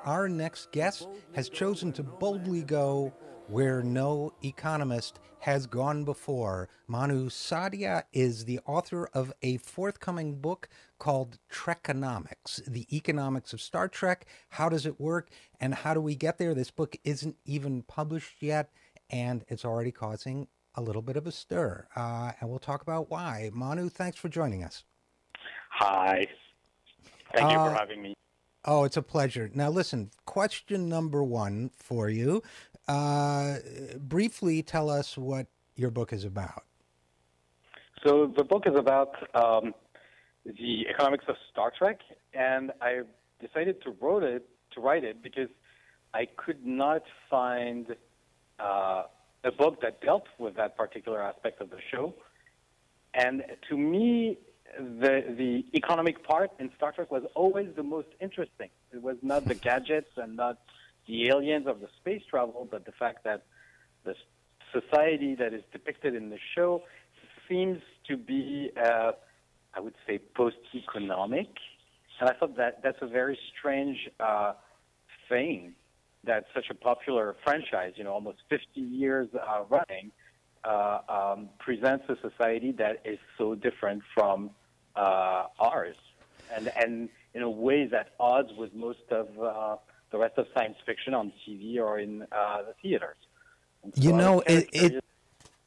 Our next guest has chosen to boldly go where no economist has gone before. Manu Saadia is the author of a forthcoming book called Trekonomics, the economics of Star Trek. How does it work and how do we get there? This book isn't even published yet, and it's already causing a little bit of a stir. And we'll talk about why. Manu, thanks for joining us. Hi. Thank you for having me. Oh, it's a pleasure. Now, listen, question number one for you. Briefly tell us what your book is about. So the book is about the economics of Star Trek, and I decided to write it because I could not find a book that dealt with that particular aspect of the show. And to me, the economic part in Star Trek was always the most interesting. It was not the gadgets and not the aliens of the space travel, but the fact that the society that is depicted in the show seems to be, I would say, post-economic. And I thought that that's a very strange thing that such a popular franchise, almost 50 years running, presents a society that is so different from ours, and in a way that odds with most of the rest of science fiction on TV or in the theaters. So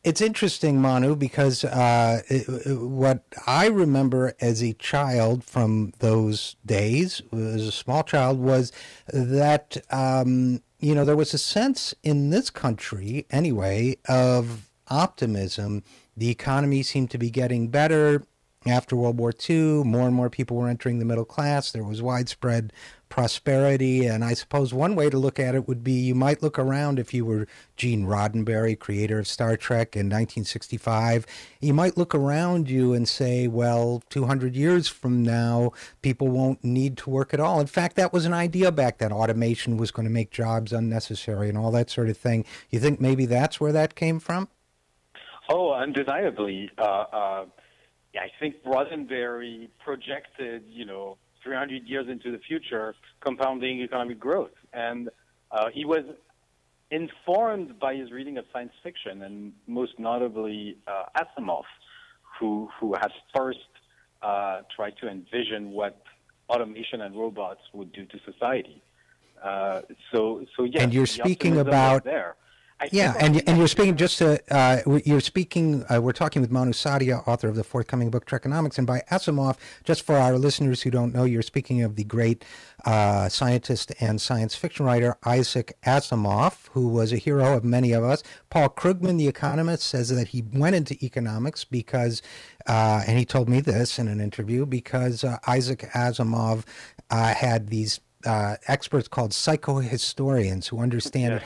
it's interesting, Manu, because what I remember as a child from those days, as a small child, was that there was a sense in this country, anyway, of optimism. The economy seemed to be getting better. After World War II, more and more people were entering the middle class. There was widespread prosperity. And I suppose one way to look at it would be you might look around if you were Gene Roddenberry, creator of Star Trek in 1965. You might look around you and say, well, 200 years from now, people won't need to work at all. In fact, that was an idea back then. Automation was going to make jobs unnecessary and all that sort of thing. You think maybe that's where that came from? Oh, undeniably. I think Roddenberry projected, 300 years into the future, compounding economic growth. And he was informed by his reading of science fiction, and most notably Asimov, who had first tried to envision what automation and robots would do to society. So yes, and you're speaking about there. And you're speaking we're talking with Manu Saadia, author of the forthcoming book Trekonomics, and by Asimov, just for our listeners who don't know, you're speaking of the great scientist and science fiction writer Isaac Asimov, who was a hero of many of us. Paul Krugman, the economist, says that he went into economics because, and he told me this in an interview, because Isaac Asimov had these experts called psychohistorians who understand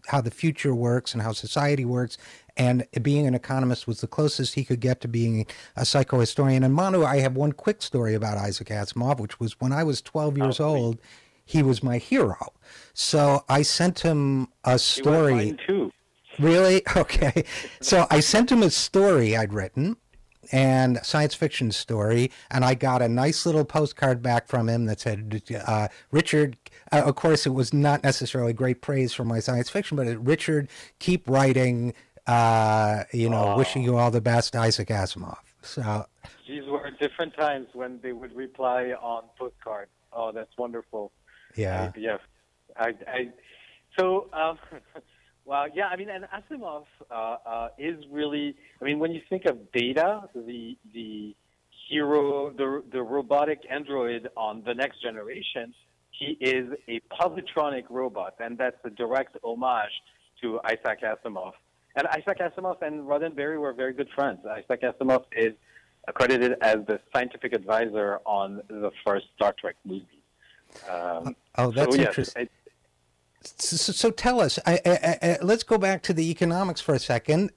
how the future works and how society works, and being an economist was the closest he could get to being a psychohistorian. And Manu, I have one quick story about Isaac Asimov, which was when I was 12 years old, he was my hero. So I sent him a story. He was mine too. Really? Okay. So I sent him a story I'd written, and science fiction story, and I got a nice little postcard back from him that said, Richard, of course it was not necessarily great praise for my science fiction, but Richard, keep writing, wishing you all the best, Isaac Asimov. So these were different times when they would reply on postcards. Oh, that's wonderful. Yeah. Well, yeah, and Asimov is really, when you think of Data, the hero, the robotic android on The Next Generation, he is a positronic robot, and that's a direct homage to Isaac Asimov. And Isaac Asimov and Roddenberry were very good friends. Isaac Asimov is accredited as the scientific advisor on the first Star Trek movie. That's interesting. So tell us, let's go back to the economics for a second.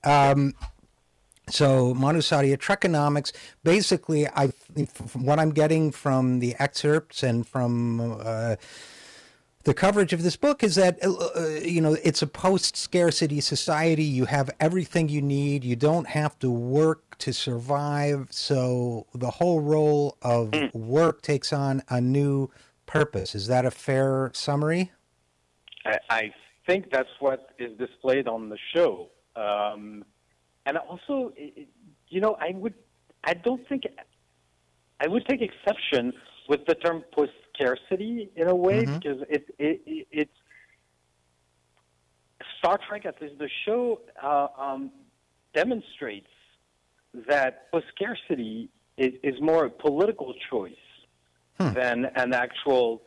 So Manu Saadia, Trekonomics, basically, from what I'm getting from the excerpts and from the coverage of this book is that, it's a post-scarcity society. You have everything you need. You don't have to work to survive. So the whole role of work takes on a new purpose. Is that a fair summary? I think that's what is displayed on the show. And also, I don't think I would take exception with the term post-scarcity in a way, because it's Star Trek, at least the show, demonstrates that post-scarcity is more a political choice than an actual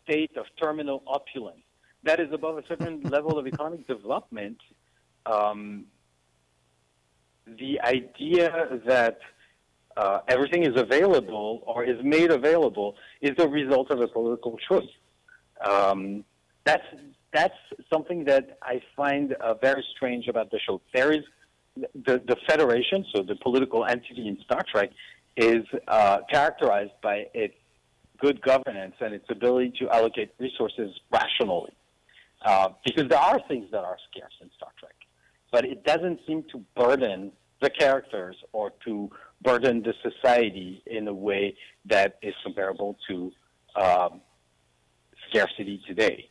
state of terminal opulence. That is above a certain level of economic development. The idea that everything is available or is made available is the result of a political choice. That's something that I find very strange about the show. There is the Federation, so the political entity in Star Trek, is characterized by its good governance and its ability to allocate resources rationally. Because there are things that are scarce in Star Trek, but it doesn't seem to burden the characters or to burden the society in a way that is comparable to scarcity today.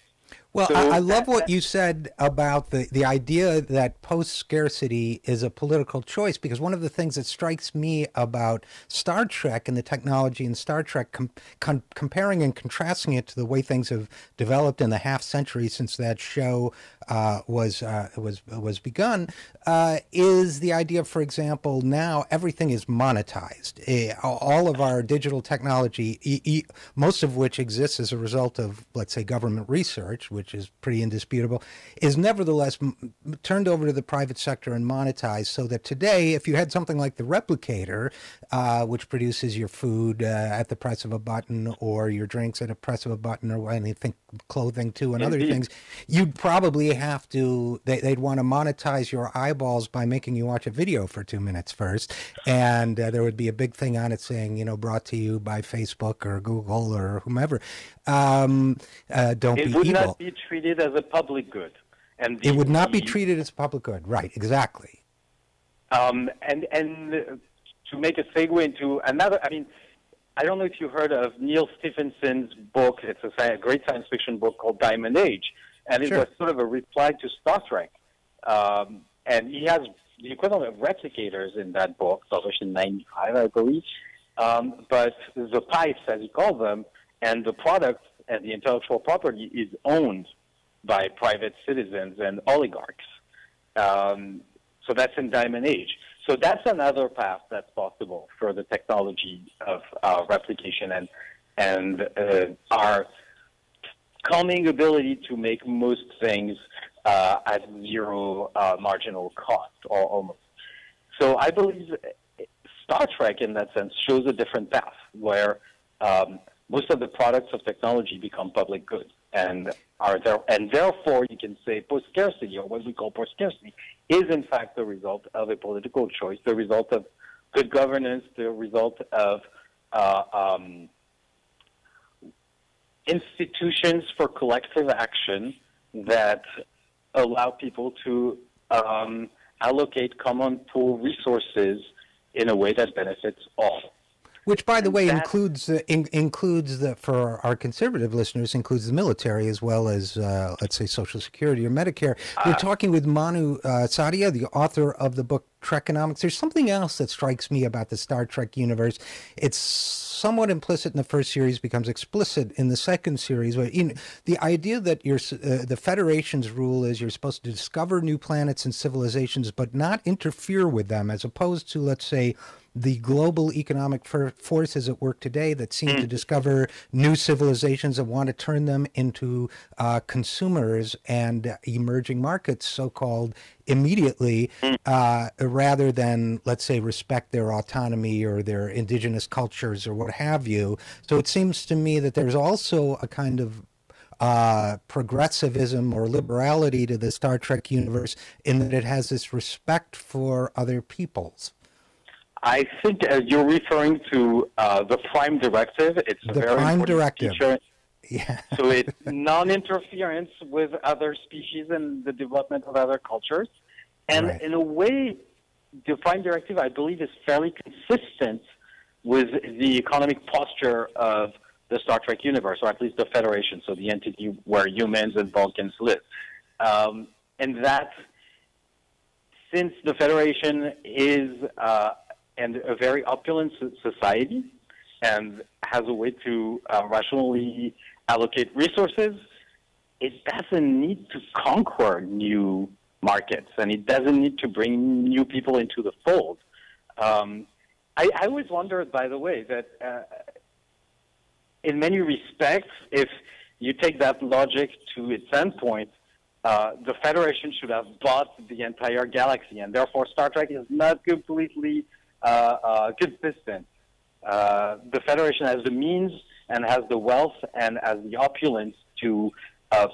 Well, so I love what you said about the idea that post-scarcity is a political choice, because one of the things that strikes me about Star Trek and the technology in Star Trek, comparing and contrasting it to the way things have developed in the half century since that show was begun, is the idea, for example, now everything is monetized. All of our digital technology, most of which exists as a result of, let's say, government research, which is pretty indisputable, is nevertheless turned over to the private sector and monetized, so that today, if you had something like the Replicator, which produces your food at the press of a button, or your drinks at a press of a button, or anything, clothing too, and other things, you'd probably have to, they'd want to monetize your eyeballs by making you watch a video for 2 minutes first, and there would be a big thing on it saying, brought to you by Facebook or Google or whomever. Don't be evil. It would not be treated as a public good. And it would not be treated as a public good. Right, exactly. And to make a segue into another, I don't know if you heard of Neil Stephenson's book. It's a great science fiction book called Diamond Age. And it was sort of a reply to Star Trek. And he has the equivalent of replicators in that book, published in 1995, I believe. But the pipes, as he called them, and the product and the intellectual property is owned by private citizens and oligarchs. So that's in Diamond Age. So that's another path that's possible for the technology of replication and our calming ability to make most things at zero marginal cost, or almost. So I believe Star Trek, in that sense, shows a different path where most of the products of technology become public goods and are there, and therefore you can say post-scarcity, or what we call post-scarcity, is in fact the result of a political choice, the result of good governance, the result of institutions for collective action that allow people to allocate common pool resources in a way that benefits all. Which, by the way, includes for our conservative listeners, includes the military as well as, let's say, Social Security or Medicare. We're talking with Manu Saadia, the author of the book Trekonomics. There's something else that strikes me about the Star Trek universe. It's somewhat implicit in the first series, becomes explicit in the second series. But the idea that the Federation's rule is you're supposed to discover new planets and civilizations, but not interfere with them, as opposed to, let's say, the global economic forces at work today that seem to discover new civilizations and want to turn them into consumers and emerging markets, so-called, immediately, rather than, let's say, respect their autonomy or their indigenous cultures or what have you. So it seems to me that there's also a kind of progressivism or liberality to the Star Trek universe in that it has this respect for other peoples. I think you're referring to the Prime Directive. It's a very important feature. Yeah. So it's non-interference with other species and the development of other cultures. And in a way, the Prime Directive, I believe, is fairly consistent with the economic posture of the Star Trek universe, or at least the Federation, so the entity where humans and Vulcans live. And that, since the Federation is and a very opulent society and has a way to rationally allocate resources, it doesn't need to conquer new markets, and it doesn't need to bring new people into the fold. I always wondered, by the way, that in many respects, if you take that logic to its endpoint, the Federation should have bought the entire galaxy, and therefore Star Trek is not completely consistent. The Federation has the means and has the wealth and has the opulence to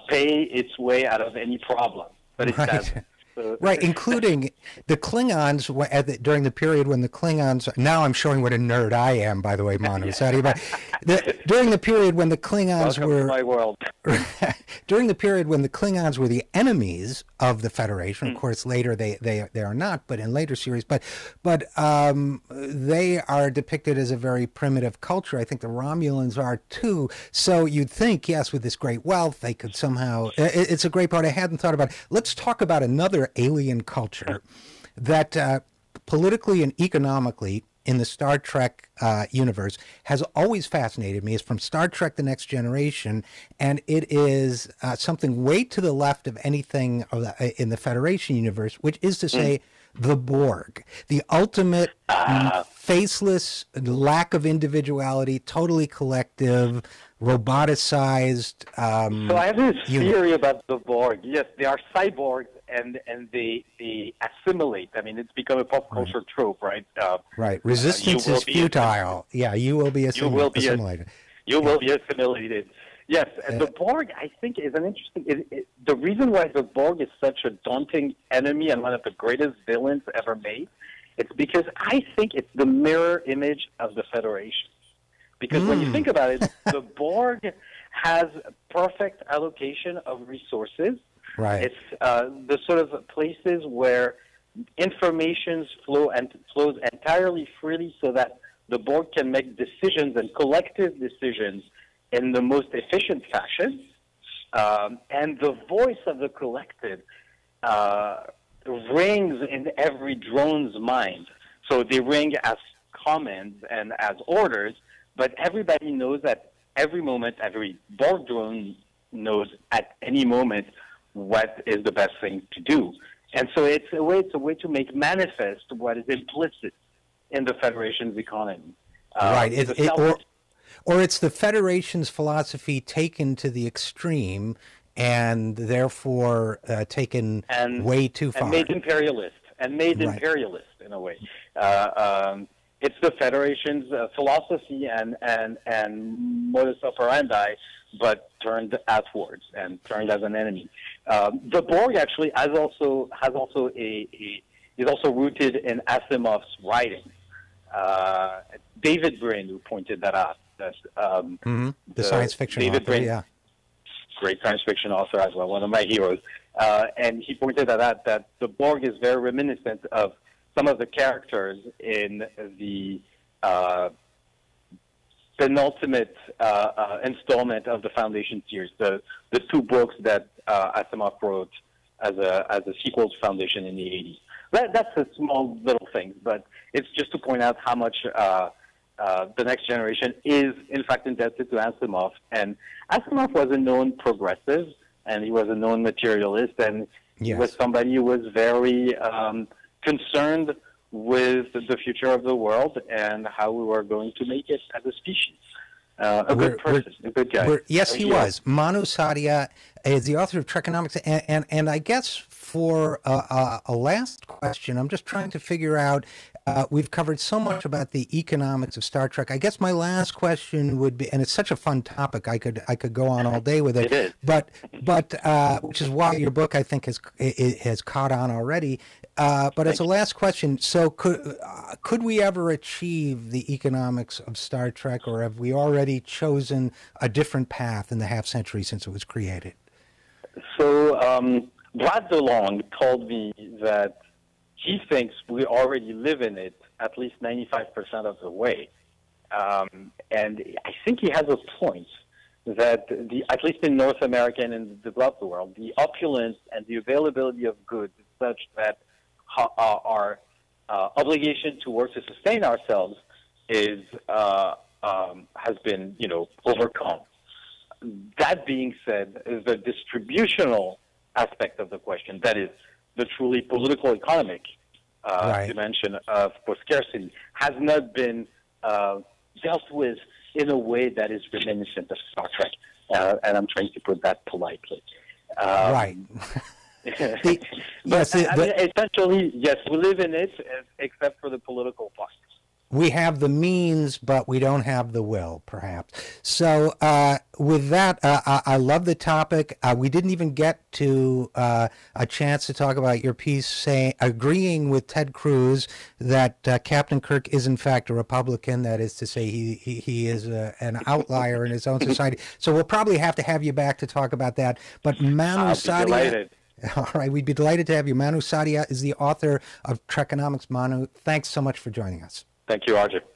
pay its way out of any problem, but it doesn't. Right, including the Klingons during the period when the Klingons. Now I'm showing what a nerd I am, by the way, Manu Saadia. But during the period when the Klingons Welcome were to my world. during the period when the Klingons were the enemies of the Federation. Of course, later they are not, but in later series. But they are depicted as a very primitive culture. I think the Romulans are too. So you'd think, yes, with this great wealth, they could somehow. It's a great part. I hadn't thought about it. Let's talk about another alien culture that politically and economically in the Star Trek universe has always fascinated me. Is from Star Trek The Next Generation, and it is something way to the left of anything in the Federation universe, which is to say the Borg, the ultimate faceless, lack of individuality, totally collective, roboticized. So I have this theory about the Borg. Yes, they are cyborgs, and they assimilate. I mean, it's become a pop culture trope, right? Right. Resistance is futile. Yeah, you will be assimilated. You will be assimilated. Yes, and the Borg, I think, is an interesting. The reason why the Borg is such a daunting enemy and one of the greatest villains ever made, it's because I think it's the mirror image of the Federation. Because when you think about it, the Borg has perfect allocation of resources. Right. It's the sort of places where information flows entirely freely, so that the Borg can make decisions and collective decisions in the most efficient fashion. And the voice of the collective rings in every drone's mind. So they ring as commands and as orders, but everybody knows at every moment, every Borg drone knows at any moment what is the best thing to do. And so it's a way to make manifest what is implicit in the Federation's economy. Right. Or it's the Federation's philosophy taken to the extreme and therefore taken way too far. And made imperialist. Imperialist in a way. It's the Federation's philosophy and modus operandi, but turned outwards and turned as an enemy. The Borg actually is also rooted in Asimov's writing. David Brin, who pointed that out. The science fiction David author, Brin, great science fiction author as well, one of my heroes. And he pointed that out, that the Borg is very reminiscent of some of the characters in the penultimate installment of the Foundation series, the two books that Asimov wrote as a sequel to Foundation in the 80s. That's a small little thing, but it's just to point out how much The Next Generation is, in fact, indebted to Asimov. And Asimov was a known progressive, and he was a known materialist, and he was somebody who was very concerned with the future of the world and how we were going to make it as a species. A good person, a good guy. Yes, he was. Manu Saadia is the author of Trekonomics, and I guess for a last question, I'm just trying to figure out. We've covered so much about the economics of Star Trek. I guess my last question would be, and it's such a fun topic, I could go on all day with it. It is. But which is why your book, I think, has caught on already. But as a last question, so could we ever achieve the economics of Star Trek, or have we already chosen a different path in the half century since it was created? So Brad DeLong told me that he thinks we already live in it at least 95% of the way. And I think he has a point that at least in North America and in the developed world, the opulence and the availability of goods is such that our obligation to work to sustain ourselves is has been, overcome. That being said, is the distributional aspect of the question, that is the truly political economic dimension of for scarcity, has not been dealt with in a way that is reminiscent of Star Trek, and I'm trying to put that politely. Right. Essentially, yes, we live in it, except for the political part. We have the means, but we don't have the will, perhaps. So with that, I love the topic. We didn't even get to a chance to talk about your piece agreeing with Ted Cruz that Captain Kirk is, in fact, a Republican. That is to say, he is an outlier in his own society. So we'll probably have to have you back to talk about that. But Manu Saadia... Delighted. All right, we'd be delighted to have you. Manu Saadia is the author of Trekonomics. Manu, thanks so much for joining us. Thank you, RJ.